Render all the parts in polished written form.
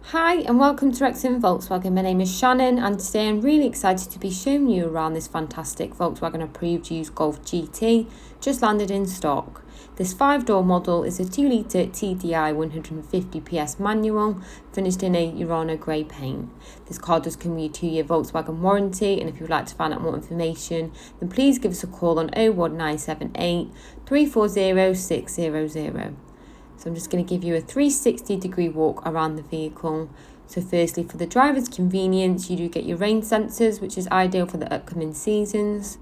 Hi and welcome to Wrexham Volkswagen. My name is Shannon and today I'm really excited to be showing you around this fantastic Volkswagen approved used Golf GT just landed in stock. This 5-door model is a 2-litre TDI 150 PS manual finished in a Urano Grey paint. This car does come with a 2-year Volkswagen warranty, and if you would like to find out more information then please give us a call on 01978 340 600. So I'm just going to give you a 360-degree walk around the vehicle. So firstly, for the driver's convenience, you do get your rain sensors, which is ideal for the upcoming seasons.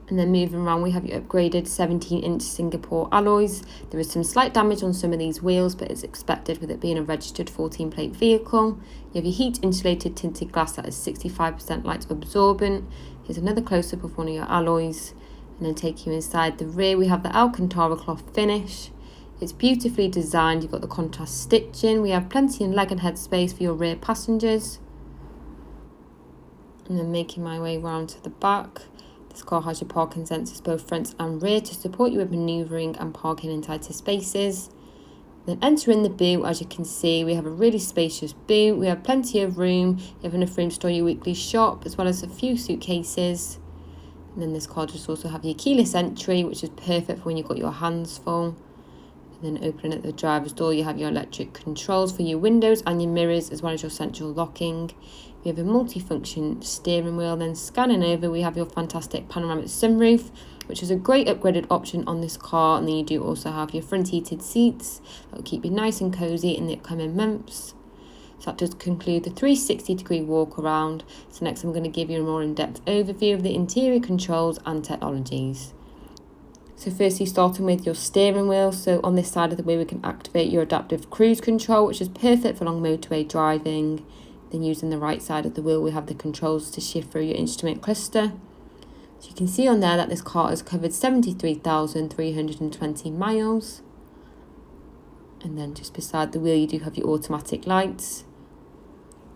And then moving around, we have your upgraded 17-inch Singapore alloys. There is some slight damage on some of these wheels, but it's expected with it being a registered 14-plate vehicle. You have your heat insulated tinted glass that is 65% light absorbent. Here's another close-up of one of your alloys. And then taking you inside the rear, we have the Alcantara cloth finish. It's beautifully designed. You've got the contrast stitching. We have plenty in leg and head space for your rear passengers. And then making my way round to the back. This car has your parking sensors both front and rear to support you with manoeuvring and parking in tighter spaces. Then entering the boot, as you can see, we have a really spacious boot. We have plenty of room. You have enough room to store your weekly shop as well as a few suitcases. And then this car does also have your keyless entry, which is perfect for when you've got your hands full. Then opening at the driver's door, you have your electric controls for your windows and your mirrors, as well as your central locking. We have a multifunction steering wheel. Then scanning over, we have your fantastic panoramic sunroof, which is a great upgraded option on this car. And then you do also have your front heated seats that will keep you nice and cozy in the upcoming months. So that does conclude the 360-degree walk around. So next I'm going to give you a more in-depth overview of the interior controls and technologies. So firstly, starting with your steering wheel. So on this side of the wheel, we can activate your adaptive cruise control, which is perfect for long motorway driving. Then using the right side of the wheel, we have the controls to shift through your instrument cluster. So you can see on there that this car has covered 73,320 miles. And then just beside the wheel, you do have your automatic lights.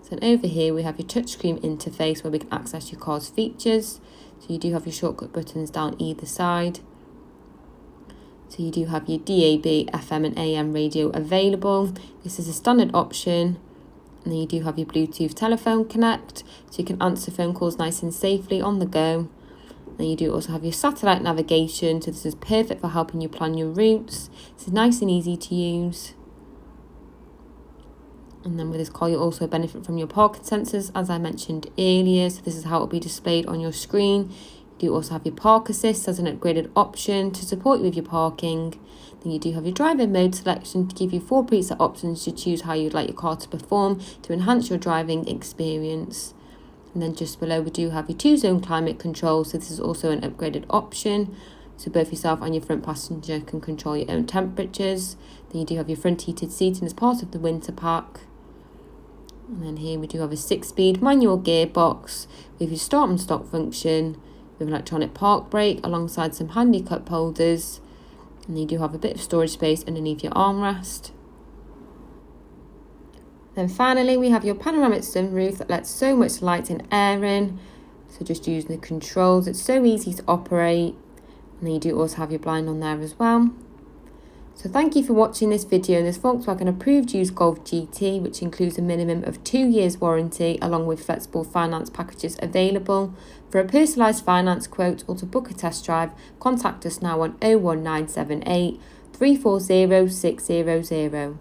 So over here, we have your touchscreen interface where we can access your car's features. So you do have your shortcut buttons down either side. So you do have your DAB, FM and AM radio available. This is a standard option. And then you do have your Bluetooth telephone connect, so you can answer phone calls nice and safely on the go. Then you do also have your satellite navigation, so this is perfect for helping you plan your routes. This is nice and easy to use. And then with this car, you'll also benefit from your parking sensors, as I mentioned earlier. So this is how it will be displayed on your screen. You do also have your park assist as an upgraded option to support you with your parking. Then you do have your driving mode selection to give you 4 preset options to choose how you'd like your car to perform to enhance your driving experience. And then just below, we do have your 2-zone climate control. So this is also an upgraded option. So both yourself and your front passenger can control your own temperatures. Then you do have your front heated seating as part of the winter pack. And then here we do have a 6-speed manual gearbox with your start and stop function, with an electronic park brake alongside some handy cup holders. And you do have a bit of storage space underneath your armrest. Then finally, we have your panoramic sunroof that lets so much light and air in. So just using the controls, it's so easy to operate. And then you do also have your blind on there as well. So thank you for watching this video on this Volkswagen approved used Golf GT, which includes a minimum of 2 years warranty along with flexible finance packages available. For a personalised finance quote or to book a test drive, contact us now on 01978 340 600.